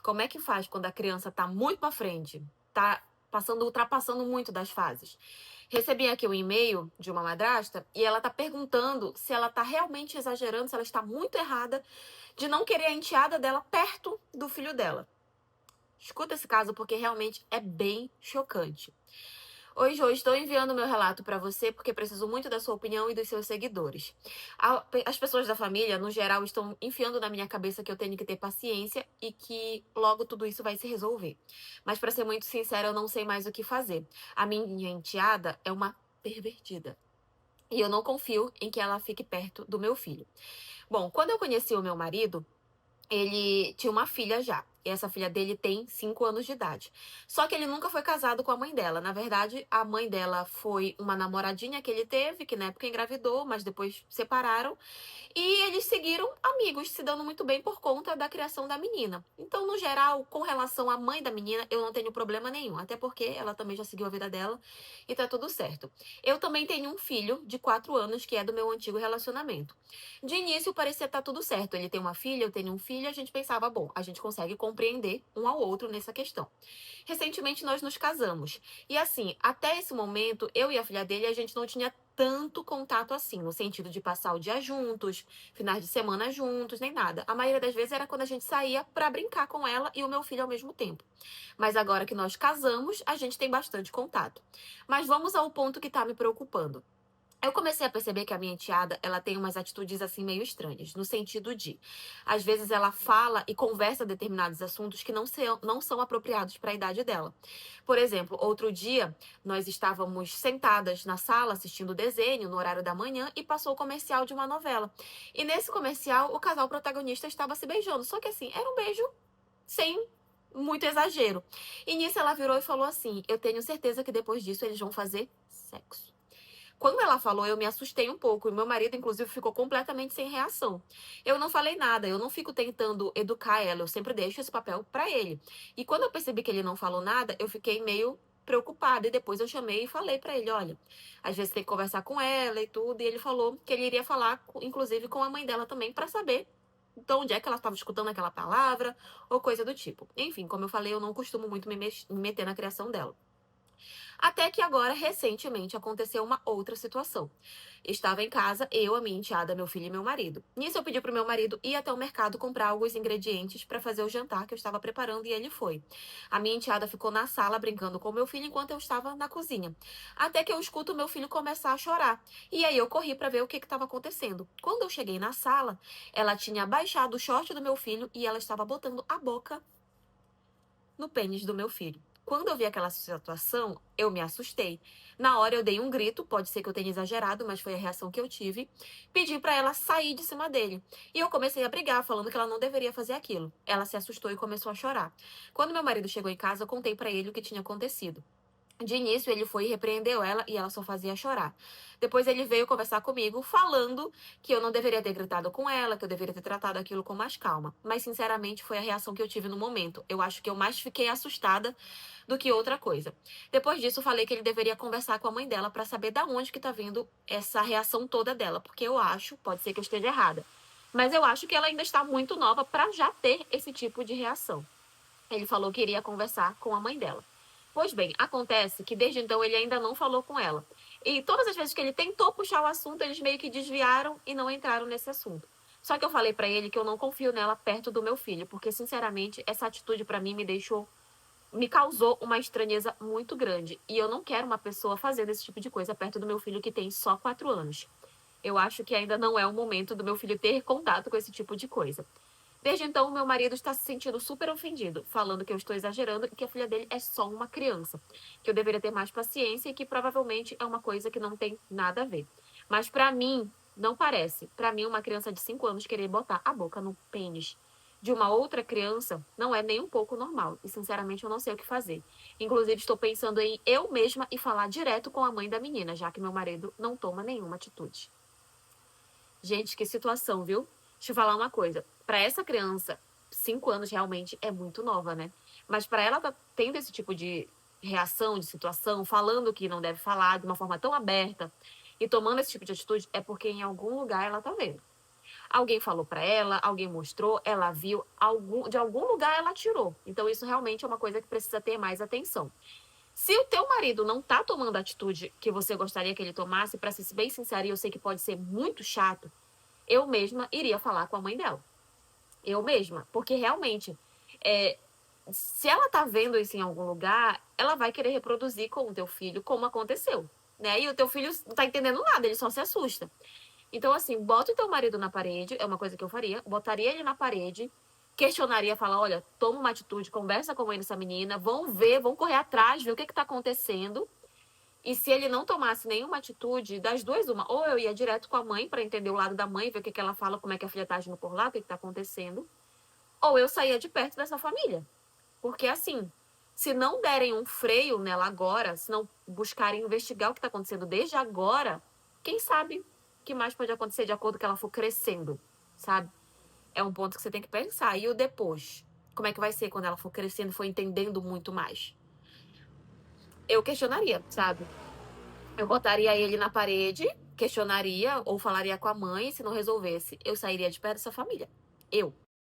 Como é que faz quando a criança tá muito pra frente? Tá ultrapassando muito das fases. Recebi aqui um e-mail de uma madrasta e ela tá perguntando se ela tá realmente exagerando, se ela está muito errada de não querer a enteada dela perto do filho dela. Escuta esse caso porque realmente é bem chocante. Oi, Jô, estou enviando meu relato para você porque preciso muito da sua opinião e dos seus seguidores. As pessoas da família, no geral, estão enfiando na minha cabeça que eu tenho que ter paciência e que logo tudo isso vai se resolver. Mas, para ser muito sincera, eu não sei mais o que fazer. A minha enteada é uma pervertida. E eu não confio em que ela fique perto do meu filho. Bom, quando eu conheci o meu marido, ele tinha uma filha já. E essa filha dele tem 5 anos de idade. Só que ele nunca foi casado com a mãe dela. Na verdade, a mãe dela foi uma namoradinha que ele teve, que na época engravidou, mas depois separaram. E eles seguiram amigos, se dando muito bem por conta da criação da menina. Então, no geral, com relação à mãe da menina, eu não tenho problema nenhum. Até porque ela também já seguiu a vida dela e tá tudo certo. Eu também tenho um filho de 4 anos, que é do meu antigo relacionamento. De início, parecia estar tudo certo. Ele tem uma filha, eu tenho um filho, e a gente pensava, bom, a gente consegue compreender um ao outro nessa questão. Recentemente, nós nos casamos. E assim, até esse momento, eu e a filha dele, a gente não tinha tanto contato assim, no sentido de passar o dia juntos, finais de semana juntos, nem nada. A maioria das vezes era quando a gente saía pra brincar com ela e o meu filho ao mesmo tempo. Mas agora que nós casamos, a gente tem bastante contato. Mas vamos ao ponto que tá me preocupando. Eu comecei a perceber que a minha enteada, ela tem umas atitudes assim meio estranhas, no sentido de, às vezes ela fala e conversa determinados assuntos que não são apropriados para a idade dela. Por exemplo, outro dia, nós estávamos sentadas na sala assistindo desenho no horário da manhã e passou o comercial de uma novela. E nesse comercial, o casal protagonista estava se beijando, só que assim, era um beijo sem muito exagero. E nisso ela virou e falou assim: "Eu tenho certeza que depois disso eles vão fazer sexo". Quando ela falou, eu me assustei um pouco. E meu marido, inclusive, ficou completamente sem reação. Eu não falei nada, eu não fico tentando educar ela, eu sempre deixo esse papel pra ele. E quando eu percebi que ele não falou nada, eu fiquei meio preocupada. E depois eu chamei e falei pra ele: olha, às vezes tem que conversar com ela e tudo. E ele falou que ele iria falar, inclusive, com a mãe dela também, pra saber. Então, onde é que ela estava escutando aquela palavra, ou coisa do tipo. Enfim, como eu falei, eu não costumo muito me meter na criação dela. Até que agora, recentemente, aconteceu uma outra situação. Estava em casa, eu, a minha enteada, meu filho e meu marido. Nisso, eu pedi pro meu marido ir até o mercado comprar alguns ingredientes para fazer o jantar que eu estava preparando e ele foi. A minha enteada ficou na sala brincando com meu filho enquanto eu estava na cozinha. Até que eu escuto meu filho começar a chorar. E aí eu corri para ver o que estava acontecendo. Quando eu cheguei na sala, ela tinha baixado o short do meu filho e ela estava botando a boca no pênis do meu filho. Quando eu vi aquela situação, eu me assustei. Na hora eu dei um grito, pode ser que eu tenha exagerado, mas foi a reação que eu tive. Pedi pra ela sair de cima dele. E eu comecei a brigar, falando que ela não deveria fazer aquilo. Ela se assustou e começou a chorar. Quando meu marido chegou em casa, eu contei pra ele o que tinha acontecido. De início, ele foi e repreendeu ela e ela só fazia chorar. Depois, ele veio conversar comigo, falando que eu não deveria ter gritado com ela, que eu deveria ter tratado aquilo com mais calma. Mas, sinceramente, foi a reação que eu tive no momento. Eu acho que eu mais fiquei assustada do que outra coisa. Depois disso, falei que ele deveria conversar com a mãe dela para saber da onde que tá vindo essa reação toda dela, porque eu acho, pode ser que eu esteja errada, mas eu acho que ela ainda está muito nova para já ter esse tipo de reação. Ele falou que iria conversar com a mãe dela. Pois bem, acontece que desde então ele ainda não falou com ela. E todas as vezes que ele tentou puxar o assunto, eles meio que desviaram e não entraram nesse assunto. Só que eu falei pra ele que eu não confio nela perto do meu filho, porque sinceramente essa atitude pra mim me causou uma estranheza muito grande. E eu não quero uma pessoa fazendo esse tipo de coisa perto do meu filho que tem só 4 anos. Eu acho que ainda não é o momento do meu filho ter contato com esse tipo de coisa. Desde então, meu marido está se sentindo super ofendido, falando que eu estou exagerando e que a filha dele é só uma criança, que eu deveria ter mais paciência e que provavelmente é uma coisa que não tem nada a ver. Mas pra mim, não parece. Pra mim, uma criança de 5 anos querer botar a boca no pênis de uma outra criança não é nem um pouco normal. E sinceramente, eu não sei o que fazer. Inclusive, estou pensando em eu mesma e falar direto com a mãe da menina, já que meu marido não toma nenhuma atitude. Gente, que situação, viu? Deixa eu falar uma coisa. Pra essa criança, 5 anos realmente é muito nova, né? Mas pra ela tá tendo esse tipo de reação, de situação, falando que não deve falar de uma forma tão aberta e tomando esse tipo de atitude, é porque em algum lugar ela tá vendo. Alguém falou pra ela, alguém mostrou, ela viu, de algum lugar ela tirou. Então isso realmente é uma coisa que precisa ter mais atenção. Se o teu marido não tá tomando a atitude que você gostaria que ele tomasse, pra ser bem sincera, e eu sei que pode ser muito chato, eu mesma iria falar com a mãe dela. Eu mesma. Porque realmente, se ela tá vendo isso em algum lugar, ela vai querer reproduzir com o teu filho como aconteceu. Né? E o teu filho não tá entendendo nada, ele só se assusta. Então, assim, bota o teu marido na parede, é uma coisa que eu faria, botaria ele na parede, questionaria, falar, olha, toma uma atitude, conversa com a mãe dessa menina, vão ver, vão correr atrás, ver o que tá acontecendo. E se ele não tomasse nenhuma atitude, das duas, uma, ou eu ia direto com a mãe para entender o lado da mãe, ver o que ela fala, como é que a filha tá agindo por lá, o que tá acontecendo, ou eu saía de perto dessa família. Porque, assim, se não derem um freio nela agora, se não buscarem investigar o que está acontecendo desde agora, quem sabe o que mais pode acontecer de acordo com que ela for crescendo, sabe? É um ponto que você tem que pensar. E o depois? Como é que vai ser quando ela for crescendo e for entendendo muito mais? Eu questionaria, sabe? Eu botaria ele na parede, questionaria ou falaria com a mãe, se não resolvesse, eu sairia de perto dessa família. Eu.